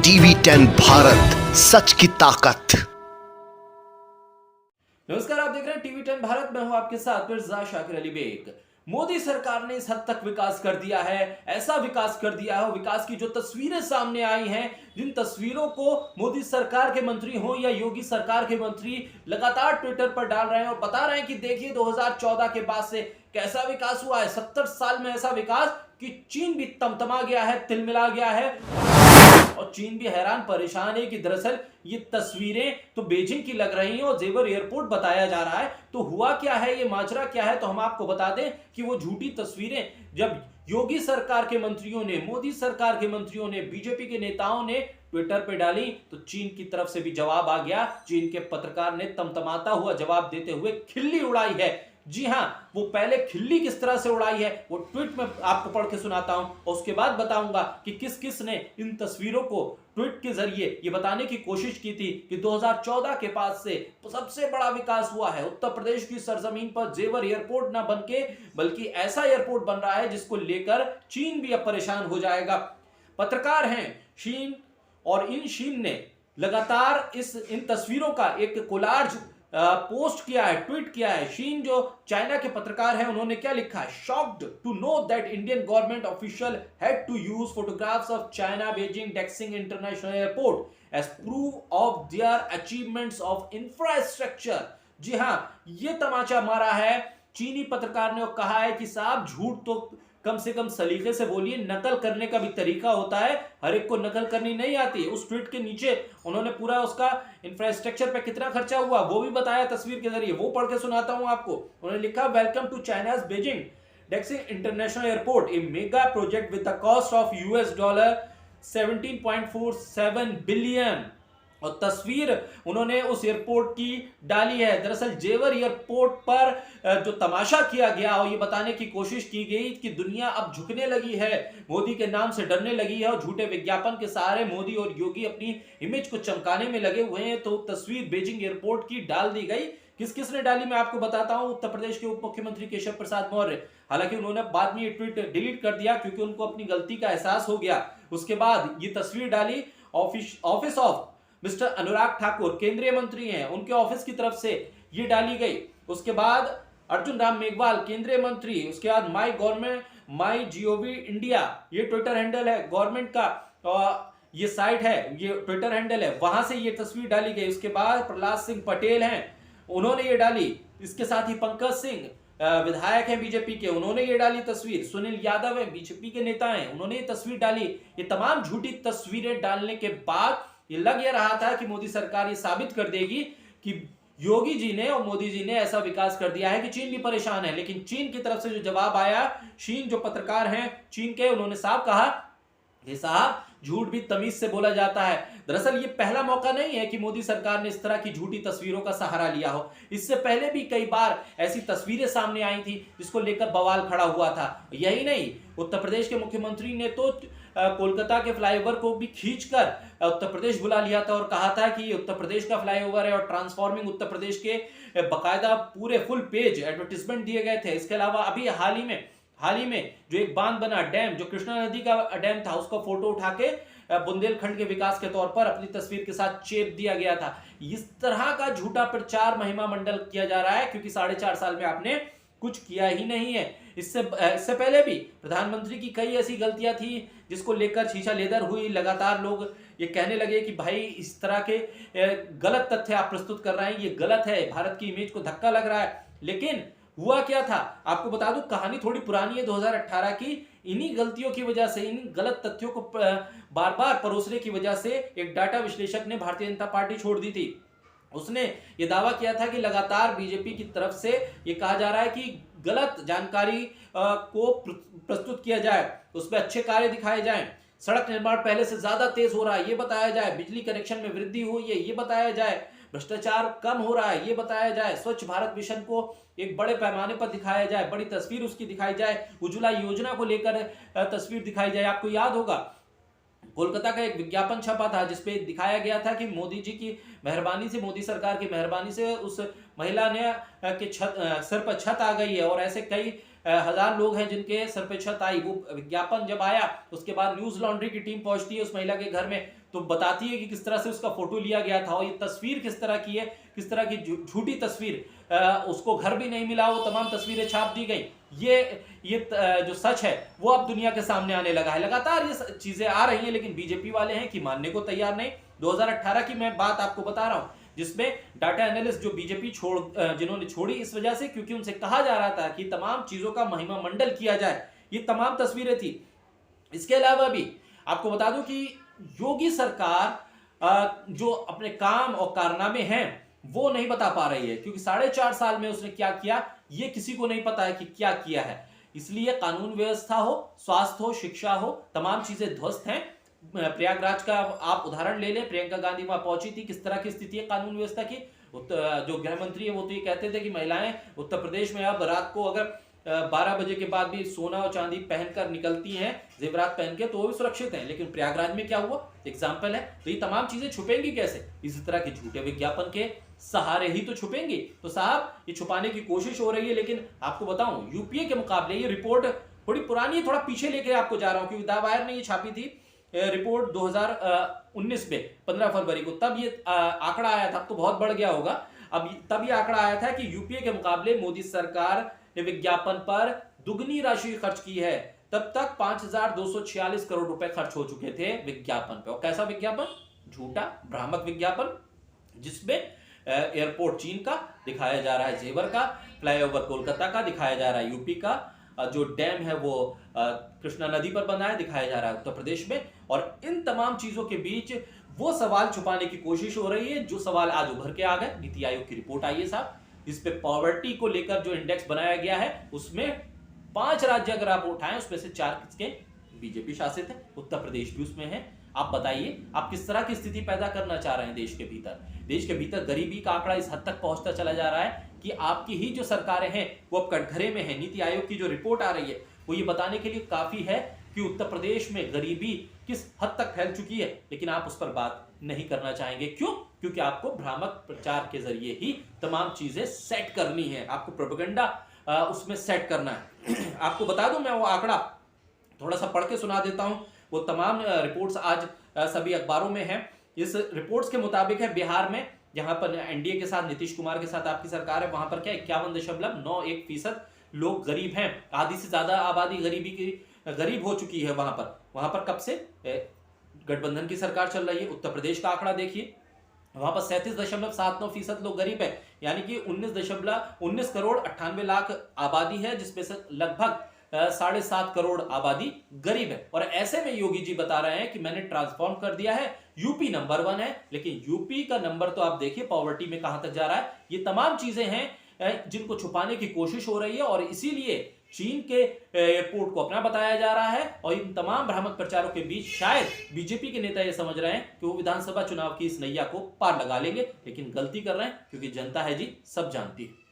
TV 10 Bharat, सच की ताकत। नमस्कार, आप देख रहे हैं टीवी 10 भारत। मैं हूं आपके साथ मिर्जा शाकिर अली बेग। मोदी सरकार ने इस हद तक विकास कर दिया है, ऐसा विकास कर दिया है, विकास की जो तस्वीरें सामने आई हैं, जिन तस्वीरों को मोदी सरकार के मंत्री हो या योगी सरकार के मंत्री लगातार ट्विटर पर डाल रहे हैं और बता रहे हैं कि देखिए 2014 के बाद से कैसा विकास हुआ है। 70 साल में ऐसा विकास कि चीन भी तमतमा गया है, तिलमिला गया है और चीन भी हैरान परेशान है कि दरअसल ये तस्वीरें तो बीजिंग की लग रही हैं और जेवर एयरपोर्ट बताया जा रहा है। तो हुआ क्या है, ये माजरा क्या है, तो हम आपको बता दें कि वो झूठी तस्वीरें जब योगी सरकार के मंत्रियों ने, मोदी सरकार के मंत्रियों ने, बीजेपी के नेताओं ने ट्विटर पे डाली तो चीन की तरफ से भी जवाब आ गया। चीन के पत्रकार ने तमतमाता हुआ जवाब देते हुए खिल्ली उड़ाई है। जी हां, वो पहले खिल्ली किस तरह से उड़ाई है वो ट्वीट में आपको पढ़ के सुनाता हूं और उसके बाद बताऊंगा कि किस किस ने इन तस्वीरों को ट्वीट के जरिए ये बताने की कोशिश की थी कि 2014 के बाद से सबसे बड़ा विकास हुआ है। उत्तर प्रदेश की सरजमीन पर जेवर एयरपोर्ट ना बनके बल्कि ऐसा एयरपोर्ट बन रहा है जिसको लेकर चीन भी अब परेशान हो जाएगा। पत्रकार हैं शीन और इन शीन ने लगातार इन तस्वीरों का एक कोलाज पोस्ट किया है, ट्वीट किया है। शीन जो चाइना के पत्रकार हैं उन्होंने क्या लिखा है, shocked to know that Indian government official had to use photographs of China Beijing Daxing international Airport as proof of their achievements of infrastructure. जी हां, ये तमाचा मारा है चीनी पत्रकार ने और कहा है कि साहब झूठ तो कम से कम सलीके से बोलिए, नकल करने का भी तरीका होता है, हर एक को नकल करनी नहीं आती। उस ट्वीट के नीचे उन्होंने पूरा उसका इंफ्रास्ट्रक्चर पे कितना खर्चा हुआ वो भी बताया तस्वीर के जरिए, वो पढ़ के सुनाता हूं आपको। उन्होंने लिखा, welcome to China's Beijing Daxing international airport, a mega project with the cost of $17.47 billion. और तस्वीर उन्होंने उस एयरपोर्ट की डाली है। दरअसल जेवर एयरपोर्ट पर जो तमाशा किया गया और ये बताने की कोशिश की गई कि दुनिया अब झुकने लगी है, मोदी के नाम से डरने लगी है और झूठे विज्ञापन के सहारे मोदी और योगी अपनी इमेज को चमकाने में लगे हुए हैं। तो तस्वीर बीजिंग एयरपोर्ट की डाल दी गई। किस किस ने डाली मैं आपको बताता हूं। उत्तर प्रदेश के उप मुख्यमंत्री केशव प्रसाद मौर्य, हालांकि उन्होंने बाद में ये ट्वीट डिलीट कर दिया क्योंकि उनको अपनी गलती का एहसास हो गया। उसके बाद ये तस्वीर डाली office of mister Anurag Thakur, केंद्रीय मंत्री हैं, उनके ऑफिस की तरफ से ये डाली गई। उसके बाद अर्जुन राम मेघवाल, केंद्रीय मंत्री। उसके बाद my government my G O V India, ये ट्विटर हैंडल है गवर्नमेंट का, ये साइट है, ये ट्विटर हैंडल है, वहां से ये तस्वीर डाली गई। उसके बाद प्रहलाद सिंह पटेल हैं, उन्होंने ये डाली। इसके साथ ही पंकज सिंह विधायक हैं बीजेपी के, उन्होंने ये डाली तस्वीर। सुनील यादव है, बीजेपी के नेता हैं, उन्होंने ये तस्वीर डाली। ये तमाम झूठी तस्वीरें डालने के बाद ये लग ये रहा था कि मोदी सरकार ये साबित कर देगी कि योगी जी ने और मोदी जी ने ऐसा विकास कर दिया है कि चीन भी परेशान है। लेकिन चीन की तरफ से जो जवाब आया, शीन जो पत्रकार हैं चीन के, उन्होंने साफ कहा कि साहब झूठ भी तमीज से बोला जाता है। दरअसल ये पहला मौका नहीं है कि मोदी सरकार ने इस तरह की झूठी तस्वीरों का सहारा लिया हो। इससे पहले भी कई बार ऐसी तस्वीरें सामने आई थी जिसको लेकर बवाल खड़ा हुआ था। यही नहीं, उत्तर प्रदेश के मुख्यमंत्री ने तो कोलकाता के फ्लाईओवर को भी खींचकर उत्तर प्रदेश बुला लिया था और कहा था कि ये उत्तर प्रदेश का फ्लाईओवर है और ट्रांसफॉर्मिंग उत्तर प्रदेश के बकायदा पूरे फुल पेज एडवर्टीजमेंट दिए गए थे। इसके अलावा अभी हाल ही में जो एक बांध बना, डैम, जो कृष्णा नदी का डैम था, उसका फोटो उठा के बुंदेलखंड के विकास के तौर पर अपनी तस्वीर के साथ चेप दिया गया था। इस तरह का झूठा प्रचार महिमा मंडल किया जा रहा है क्योंकि 4.5 साल में आपने कुछ किया ही नहीं है। इससे पहले भी प्रधानमंत्री की कई ऐसी गलतियां थी जिसको लेकर शीशा लेदर हुई। लगातार लोग ये कहने लगे कि भाई इस तरह के गलत तथ्य आप प्रस्तुत कर रहे हैं, ये गलत है, भारत की इमेज को धक्का लग रहा है। लेकिन हुआ क्या था आपको बता दूं, कहानी थोड़ी पुरानी है 2018 की। इन्हीं गलतियों की वजह से, इन गलत तथ्यों को बार बार परोसने की वजह से एक डाटा विश्लेषक ने भारतीय जनता पार्टी छोड़ दी थी। उसने ये दावा किया था कि लगातार बीजेपी की तरफ से ये कहा जा रहा है कि गलत जानकारी को प्रस्तुत किया जाए, उसमें अच्छे कार्य दिखाए जाएं, सड़क निर्माण पहले से ज्यादा तेज हो रहा है ये बताया जाए, बिजली कनेक्शन में वृद्धि हुई है ये बताया जाए, भ्रष्टाचार कम हो रहा है ये बताया जाए, स्वच्छ भारत मिशन को एक बड़े पैमाने पर दिखाया जाए, बड़ी तस्वीर उसकी दिखाई जाए, उज्ज्वला योजना को लेकर तस्वीर दिखाई जाए। आपको याद होगा कोलकाता का एक विज्ञापन छपा था जिसपे दिखाया गया था कि मोदी जी की मेहरबानी से, मोदी सरकार की मेहरबानी से उस महिला ने के सर पर छत आ गई है और ऐसे कई हजार लोग हैं जिनके सर पे छत आई। वो विज्ञापन जब आया उसके बाद न्यूज लॉन्ड्री की टीम पहुंचती है उस महिला के घर में, तो बताती है कि किस तरह से उसका फोटो लिया गया था और ये तस्वीर किस तरह की है, किस तरह की झूठी तस्वीर, उसको घर भी नहीं मिला, वो तमाम तस्वीरें छाप दी गई। ये जो सच है वो अब दुनिया के सामने आने लगा है। लगातार ये चीजें आ रही हैं, लेकिन बीजेपी वाले हैं कि मानने को तैयार नहीं। 2018 की मैं बात आपको बता रहा हूं, जिसमें डाटा एनालिस्ट जो बीजेपी जिन्होंने छोड़ी इस वजह से क्योंकि उनसे कहा जा रहा था कि तमाम चीजों का महिमा मंडल किया जाए। ये तमाम तस्वीरें थी। इसके अलावा भी आपको बता दूं कि योगी सरकार जो अपने काम और कारनामे हैं वो नहीं बता पा रही है, क्योंकि 4.5 साल में उसने क्या किया ये किसी को नहीं पता है कि क्या किया है। इसलिए कानून व्यवस्था हो, स्वास्थ्य हो, शिक्षा हो, तमाम चीजें ध्वस्त हैं। प्रयागराज का आप उदाहरण ले लें, प्रियंका गांधी वहां पहुंची थी, किस तरह की स्थिति है कानून व्यवस्था की। जो गृह मंत्री है वो तो ये कहते थे कि महिलाएं उत्तर प्रदेश में अब रात को अगर 12 बजे के बाद भी सोना और चांदी पहनकर निकलती हैं, जेवरात पहन के, तो वो भी सुरक्षित हैं। लेकिन प्रयागराज में क्या हुआ एग्जाम्पल है। तो ये तमाम चीजें छुपेंगी कैसे? इसी तरह के झूठे विज्ञापन के सहारे ही तो छुपेंगी। तो साहब ये छुपाने की कोशिश हो रही है। लेकिन आपको बताऊं यूपीए के मुकाबले ये रिपोर्ट थोड़ी पुरानी, थोड़ा पीछे लेके आपको जा रहा हूं, क्योंकि द वायर ने ये छापी थी रिपोर्ट 2019 में 15 फरवरी को। तब ये आंकड़ा आया था, अब तो बहुत बढ़ गया होगा। अब तब ये आंकड़ा आया था कि यूपीए के मुकाबले मोदी सरकार ने विज्ञापन पर दुगनी राशि खर्च की है। तब तक 5246 करोड़ रुपए खर्च हो चुके थे विज्ञापन पे। और कैसा विज्ञापन? झूठा भ्रामक विज्ञापन, जिसमें एयरपोर्ट चीन का दिखाया जा रहा है, जेवर का, फ्लाईओवर कोलकाता का दिखाया जा रहा है, यूपी का जो डैम है वो कृष्णा नदी पर बना है दिखाया जा रहा है उत्तर प्रदेश में। और इन तमाम चीजों के बीच वो सवाल छुपाने की कोशिश हो रही है जो सवाल आज उभर के आ गए। नीति आयोग की रिपोर्ट आई है साहब, इस पे पॉवर्टी को लेकर जो इंडेक्स बनाया गया है उसमें 5 राज्य अगर आप उठाएं उसमें से 4 किसके बीजेपी शासित है, उत्तर प्रदेश भी उसमें है। आप बताइए आप किस तरह की स्थिति पैदा करना चाह रहे हैं देश के भीतर? देश के भीतर गरीबी का आंकड़ा इस हद तक पहुंचता चला जा रहा है कि आपकी ही जो सरकारें हैं वो अब कटघरे में है। नीति आयोग की जो रिपोर्ट आ रही है वो ये बताने के लिए काफी है कि उत्तर प्रदेश में गरीबी किस हद तक फैल चुकी है, लेकिन आप उस पर बात नहीं करना चाहेंगे। क्यों? क्योंकि आपको भ्रामक प्रचार के जरिए ही तमाम चीजें सेट करनी है, आपको प्रोपेगेंडा उसमें सेट करना है। आपको बता दूं, मैं वो आंकड़ा थोड़ा सा पढ़ के सुना देता हूं। वो तमाम रिपोर्ट्स आज सभी अखबारों में है। इस रिपोर्ट्स के मुताबिक है बिहार में, जहां पर एनडीए के साथ नीतीश कुमार के साथ आपकी सरकार है, वहां पर क्या 51.91% लोग गरीब हैं। आधी से ज्यादा आबादी गरीब हो चुकी है वहां पर कब से गठबंधन की सरकार चल रही है। उत्तर प्रदेश का आंकड़ा देखिए, वहां पर 37.79% लोग गरीब है, यानी कि 19 करोड़ 98 लाख आबादी है, जिसमें से लगभग 7.5 करोड़ आबादी गरीब है। और ऐसे में योगी जी बता रहे हैं कि मैंने ट्रांसफॉर्म कर दिया है, यूपी नंबर 1 है। लेकिन यूपी का नंबर तो आप देखिए पॉवर्टी में कहां तक जा रहा है। ये तमाम चीजें हैं जिनको छुपाने की कोशिश हो रही है, और इसीलिए चीन के एयरपोर्ट को अपना बताया जा रहा है। और इन तमाम भ्रामक प्रचारों के बीच शायद बीजेपी के नेता ये समझ रहे हैं कि वो विधानसभा चुनाव की इस नैया को पार लगा लेंगे, लेकिन गलती कर रहे हैं, क्योंकि जनता है जी सब जानती है।